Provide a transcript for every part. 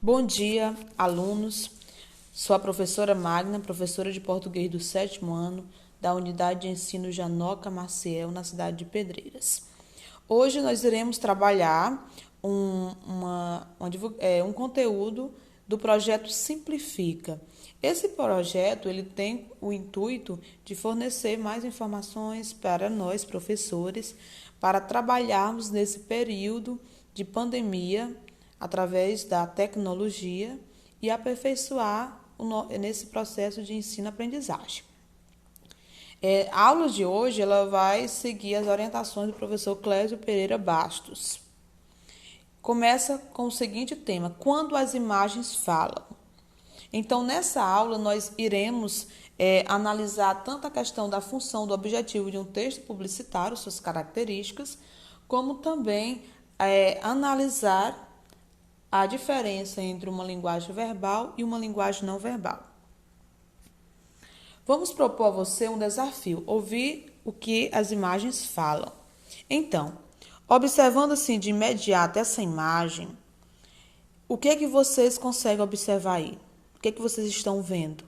Bom dia, alunos. Sou a professora Magna, professora de português do 7º ano da Unidade de Ensino Janoca Maciel, na cidade de Pedreiras. Hoje nós iremos trabalhar um conteúdo do projeto Simplifica. Esse projeto ele tem o intuito de fornecer mais informações para nós, professores, para trabalharmos nesse período de pandemia através da tecnologia e aperfeiçoar nesse processo de ensino-aprendizagem. A aula de hoje ela vai seguir as orientações do professor Clésio Pereira Bastos. Começa com o seguinte tema: quando as imagens falam. Então, nessa aula, nós iremos analisar tanto a questão da função do objetivo de um texto publicitário, suas características, como também analisar a diferença entre uma linguagem verbal e uma linguagem não verbal. Vamos propor a você um desafio: ouvir o que as imagens falam. Então, observando assim de imediato essa imagem, o que vocês conseguem observar aí? O que vocês estão vendo?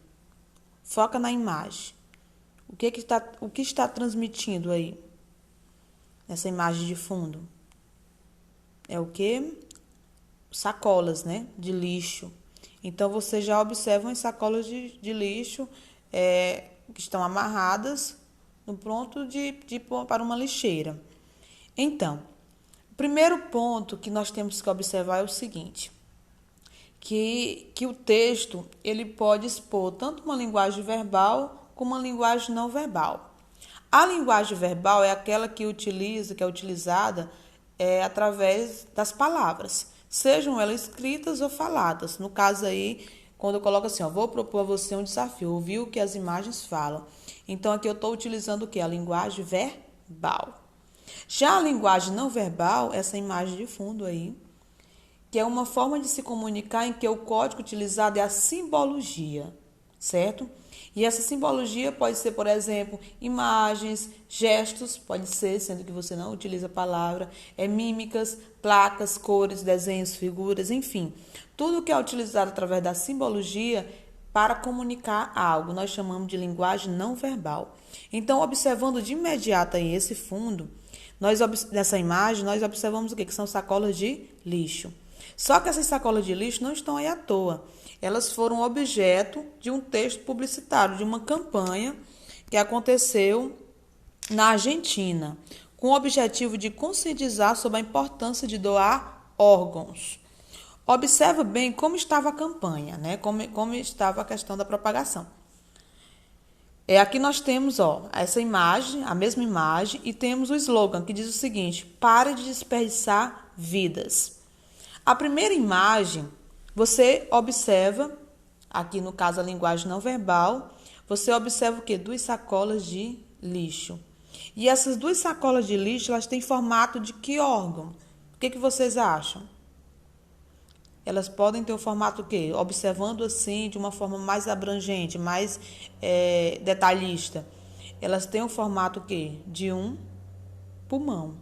Foca na imagem. O que está transmitindo aí? Essa imagem de fundo. É o quê? Sacolas, né? De lixo. Então, vocês já observam as sacolas de lixo que estão amarradas no pronto para uma lixeira. Então, o primeiro ponto que nós temos que observar é o seguinte: que o texto ele pode expor tanto uma linguagem verbal como uma linguagem não verbal. A linguagem verbal é aquela que é utilizada através das palavras, sejam elas escritas ou faladas. No caso aí, quando eu coloco assim, vou propor a você um desafio, ouvir o que as imagens falam. Então, aqui eu estou utilizando o quê? A linguagem verbal. Já a linguagem não verbal, essa imagem de fundo aí, que é uma forma de se comunicar em que o código utilizado é a simbologia, certo? E essa simbologia pode ser, por exemplo, imagens, gestos, pode ser, sendo que você não utiliza a palavra, mímicas, placas, cores, desenhos, figuras, enfim. Tudo que é utilizado através da simbologia para comunicar algo, nós chamamos de linguagem não verbal. Então, observando de imediato aí esse fundo, nessa imagem, nós observamos o quê? Que são sacolas de lixo. Só que essas sacolas de lixo não estão aí à toa. Elas foram objeto de um texto publicitário, de uma campanha que aconteceu na Argentina, com o objetivo de conscientizar sobre a importância de doar órgãos. Observa bem como estava a campanha, né? Como estava a questão da propagação. Aqui nós temos essa imagem, a mesma imagem, e temos o slogan que diz o seguinte: pare de desperdiçar vidas. A primeira imagem, você observa, aqui no caso a linguagem não verbal, você observa o quê? 2 sacolas de lixo. E essas 2 sacolas de lixo, elas têm formato de que órgão? O que vocês acham? Elas podem ter o formato o quê? Observando assim, de uma forma mais abrangente, mais detalhista. Elas têm o formato o quê? De um pulmão.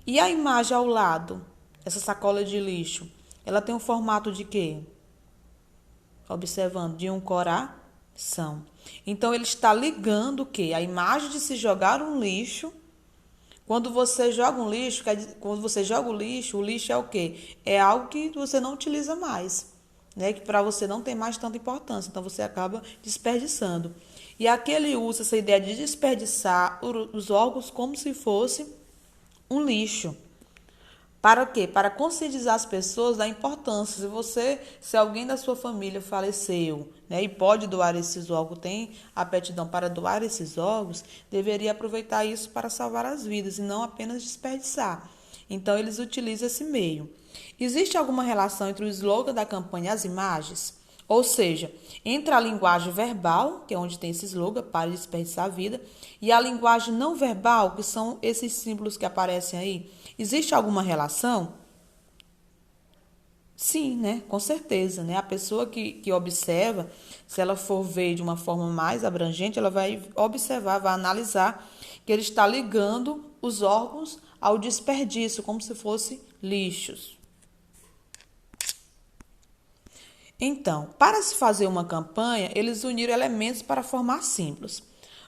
E a imagem ao lado? Essa sacola de lixo, ela tem um formato de quê? Observando, de um coração. Então, ele está ligando o quê? A imagem de se jogar um lixo. Quando você joga um lixo, quando você joga o lixo é o quê? É algo que você não utiliza mais, né? Que para você não tem mais tanta importância. Então, você acaba desperdiçando. E aqui ele usa essa ideia de desperdiçar os órgãos como se fosse um lixo. Para quê? Para conscientizar as pessoas da importância. Se alguém da sua família faleceu, né, e pode doar esses órgãos, tem aptidão para doar esses órgãos, deveria aproveitar isso para salvar as vidas e não apenas desperdiçar. Então, eles utilizam esse meio. Existe alguma relação entre o slogan da campanha e as imagens? Ou seja, entre a linguagem verbal, que é onde tem esse slogan, para desperdiçar a vida, e a linguagem não verbal, que são esses símbolos que aparecem aí. Existe alguma relação? Sim, né? Com certeza, né? A pessoa que observa, se ela for ver de uma forma mais abrangente, ela vai observar, vai analisar que ele está ligando os órgãos ao desperdício, como se fossem lixos. Então, para se fazer uma campanha, eles uniram elementos para formar símbolos.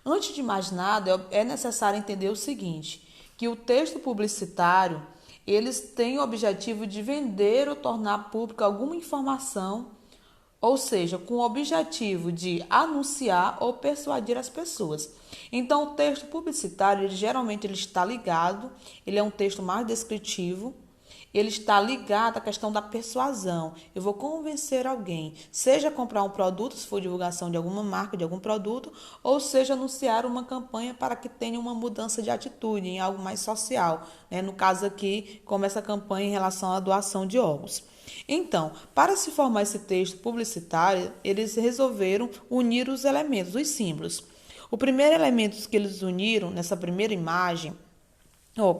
Antes de mais nada, é necessário entender o seguinte, que o texto publicitário, eles têm o objetivo de vender ou tornar pública alguma informação, ou seja, com o objetivo de anunciar ou persuadir as pessoas. Então, o texto publicitário, geralmente ele está ligado, ele é um texto mais descritivo, ele está ligado à questão da persuasão. Eu vou convencer alguém, seja comprar um produto, se for divulgação de alguma marca, de algum produto, ou seja, anunciar uma campanha para que tenha uma mudança de atitude em algo mais social, né? No caso aqui, como essa campanha em relação à doação de órgãos. Então, para se formar esse texto publicitário, eles resolveram unir os elementos, os símbolos. O primeiro elemento que eles uniram nessa primeira imagem,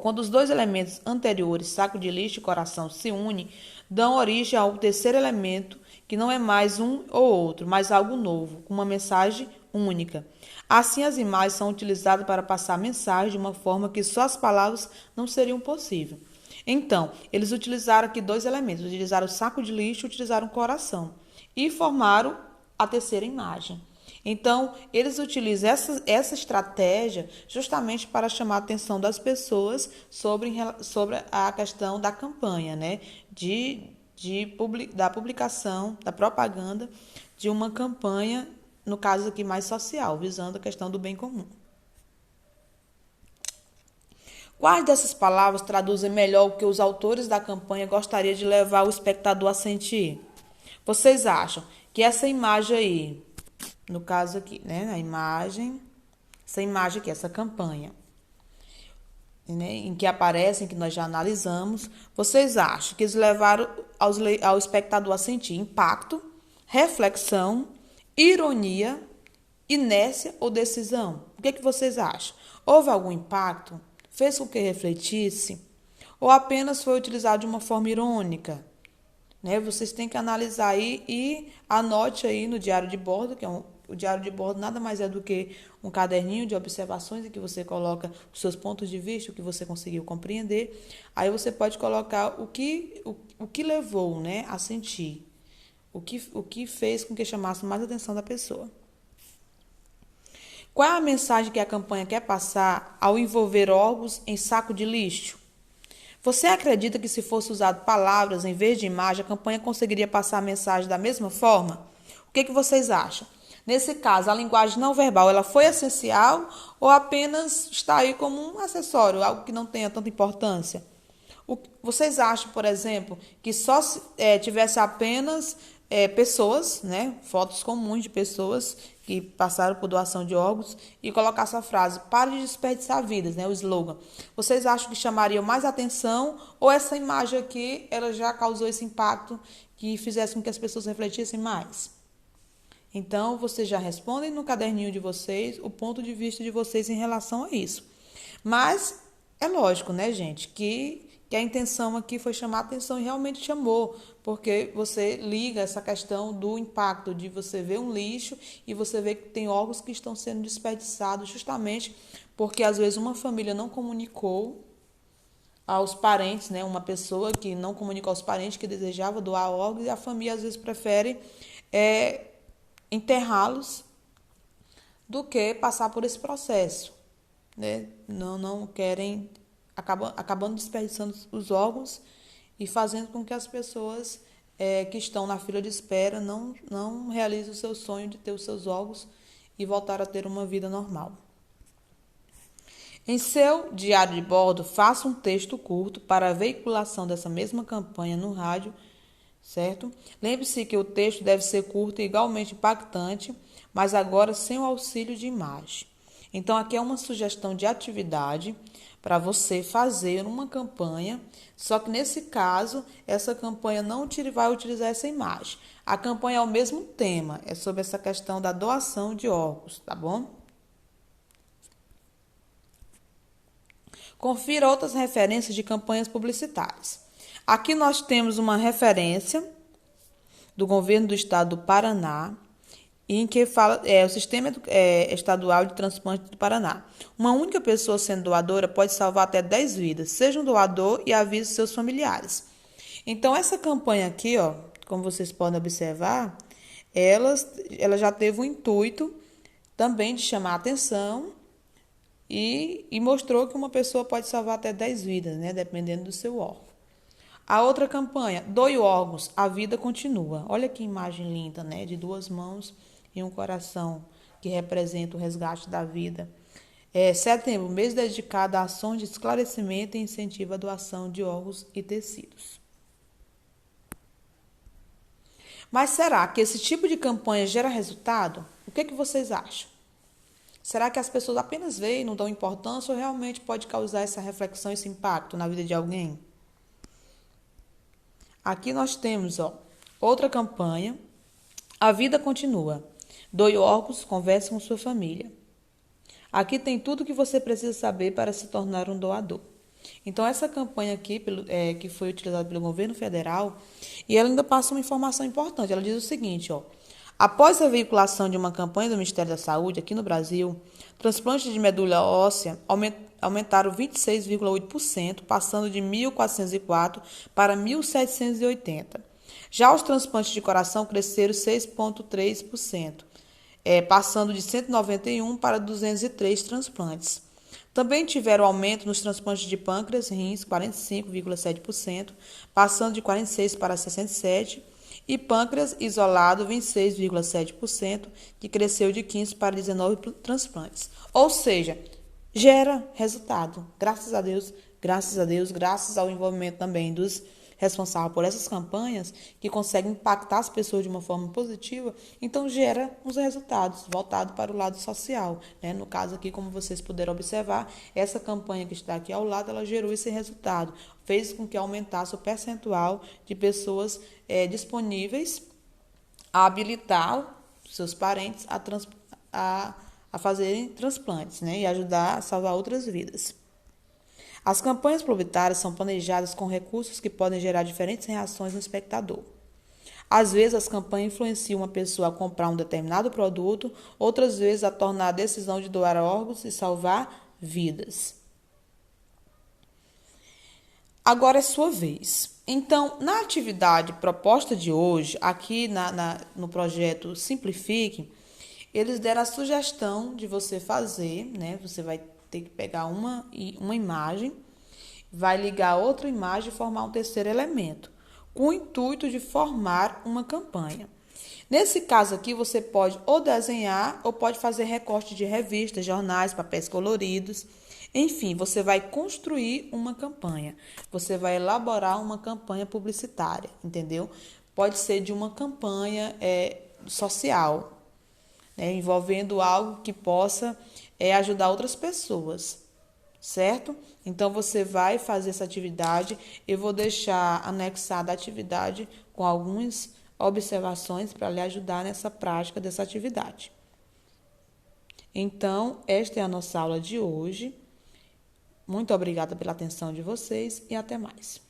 quando os dois elementos anteriores, saco de lixo e coração, se unem, dão origem ao terceiro elemento, que não é mais um ou outro, mas algo novo, com uma mensagem única. Assim, as imagens são utilizadas para passar a mensagem de uma forma que só as palavras não seriam possíveis. Então, eles utilizaram aqui dois elementos, utilizaram o saco de lixo e utilizaram o coração, e formaram a terceira imagem. Então, eles utilizam essa estratégia justamente para chamar a atenção das pessoas sobre a questão da campanha, né? Da publicação, da propaganda de uma campanha, no caso aqui mais social, visando a questão do bem comum. Quais dessas palavras traduzem melhor o que os autores da campanha gostariam de levar o espectador a sentir? Vocês acham que essa imagem aí, no caso aqui, né, essa imagem aqui, essa campanha, né, em que aparecem, que nós já analisamos, vocês acham que eles levaram ao espectador a sentir impacto, reflexão, ironia, inércia ou decisão? O que é que vocês acham? Houve algum impacto? Fez com que refletisse? Ou apenas foi utilizado de uma forma irônica? Né? Vocês têm que analisar aí e anote aí no diário de bordo, que o diário de bordo nada mais é do que um caderninho de observações em que você coloca os seus pontos de vista, o que você conseguiu compreender. Aí você pode colocar o que levou, né, a sentir, o que fez com que chamasse mais a atenção da pessoa. Qual é a mensagem que a campanha quer passar ao envolver órgãos em saco de lixo? Você acredita que se fosse usado palavras em vez de imagem, a campanha conseguiria passar a mensagem da mesma forma? O que vocês acham? Nesse caso, a linguagem não verbal, ela foi essencial ou apenas está aí como um acessório, algo que não tenha tanta importância? Vocês acham, por exemplo, que só tivesse apenas pessoas, né, fotos comuns de pessoas que passaram por doação de órgãos e colocasse a frase, pare de desperdiçar vidas, né, o slogan. Vocês acham que chamariam mais atenção ou essa imagem aqui, ela já causou esse impacto que fizesse com que as pessoas refletissem mais? Então, vocês já respondem no caderninho de vocês o ponto de vista de vocês em relação a isso. Mas é lógico, né, gente, que a intenção aqui foi chamar a atenção e realmente chamou, porque você liga essa questão do impacto de você ver um lixo e você ver que tem órgãos que estão sendo desperdiçados justamente porque às vezes uma família não comunicou aos parentes, né, uma pessoa que não comunicou aos parentes que desejava doar órgãos e a família às vezes prefere enterrá-los do que passar por esse processo, né? Não querem, acabando desperdiçando os órgãos e fazendo com que as pessoas que estão na fila de espera não realizem o seu sonho de ter os seus órgãos e voltar a ter uma vida normal. Em seu diário de bordo, faça um texto curto para a veiculação dessa mesma campanha no rádio, certo? Lembre-se que o texto deve ser curto e igualmente impactante, mas agora sem o auxílio de imagem. Então, aqui é uma sugestão de atividade para você fazer uma campanha, só que nesse caso, essa campanha não vai utilizar essa imagem. A campanha é o mesmo tema, é sobre essa questão da doação de órgãos, tá bom? Confira outras referências de campanhas publicitárias. Aqui nós temos uma referência do governo do estado do Paraná, em que fala o Sistema Estadual de Transplante do Paraná. Uma única pessoa sendo doadora pode salvar até 10 vidas. Seja um doador e avise seus familiares. Então, essa campanha aqui, como vocês podem observar, ela já teve o intuito também de chamar a atenção e mostrou que uma pessoa pode salvar até 10 vidas, né, dependendo do seu órgão. A outra campanha, doe órgãos, a vida continua. Olha que imagem linda, né, de 2 mãos e um coração, que representa o resgate da vida. Setembro, mês dedicado a ações de esclarecimento e incentivo à doação de órgãos e tecidos. Mas será que esse tipo de campanha gera resultado? O que vocês acham? Será que as pessoas apenas veem e não dão importância ou realmente pode causar essa reflexão, esse impacto na vida de alguém? Aqui nós temos, outra campanha. A vida continua. Doe órgãos, converse com sua família. Aqui tem tudo o que você precisa saber para se tornar um doador. Então, essa campanha aqui, que foi utilizada pelo governo federal, e ela ainda passa uma informação importante. Ela diz o seguinte, após a veiculação de uma campanha do Ministério da Saúde aqui no Brasil, transplantes de medula óssea aumentaram 26,8%, passando de 1.404 para 1.780. Já os transplantes de coração cresceram 6,3%, passando de 191 para 203 transplantes. Também tiveram aumento nos transplantes de pâncreas, rins, 45,7%, passando de 46 para 67, e pâncreas isolado, 26,7%, que cresceu de 15 para 19 transplantes. Ou seja, gera resultado. Graças a Deus, graças ao envolvimento também dos responsáveis por essas campanhas, que conseguem impactar as pessoas de uma forma positiva, então gera uns resultados voltados para o lado social, né? No caso aqui, como vocês puderam observar, essa campanha que está aqui ao lado, ela gerou esse resultado, fez com que aumentasse o percentual de pessoas disponíveis a habilitar seus parentes a fazerem transplantes, né? E ajudar a salvar outras vidas. As campanhas publicitárias são planejadas com recursos que podem gerar diferentes reações no espectador. Às vezes, as campanhas influenciam uma pessoa a comprar um determinado produto, outras vezes a tornar a decisão de doar órgãos e salvar vidas. Agora é sua vez. Então, na atividade proposta de hoje, aqui no projeto Simplifique, eles deram a sugestão de você fazer, né? Você vai ter que pegar uma imagem, vai ligar outra imagem e formar um terceiro elemento, com o intuito de formar uma campanha. Nesse caso aqui, você pode ou desenhar ou pode fazer recorte de revistas, jornais, papéis coloridos. Enfim, você vai construir uma campanha. Você vai elaborar uma campanha publicitária, entendeu? Pode ser de uma campanha social, né, envolvendo algo que possa ajudar outras pessoas, certo? Então, você vai fazer essa atividade. Eu vou deixar anexada a atividade com algumas observações para lhe ajudar nessa prática dessa atividade. Então, esta é a nossa aula de hoje. Muito obrigada pela atenção de vocês e até mais.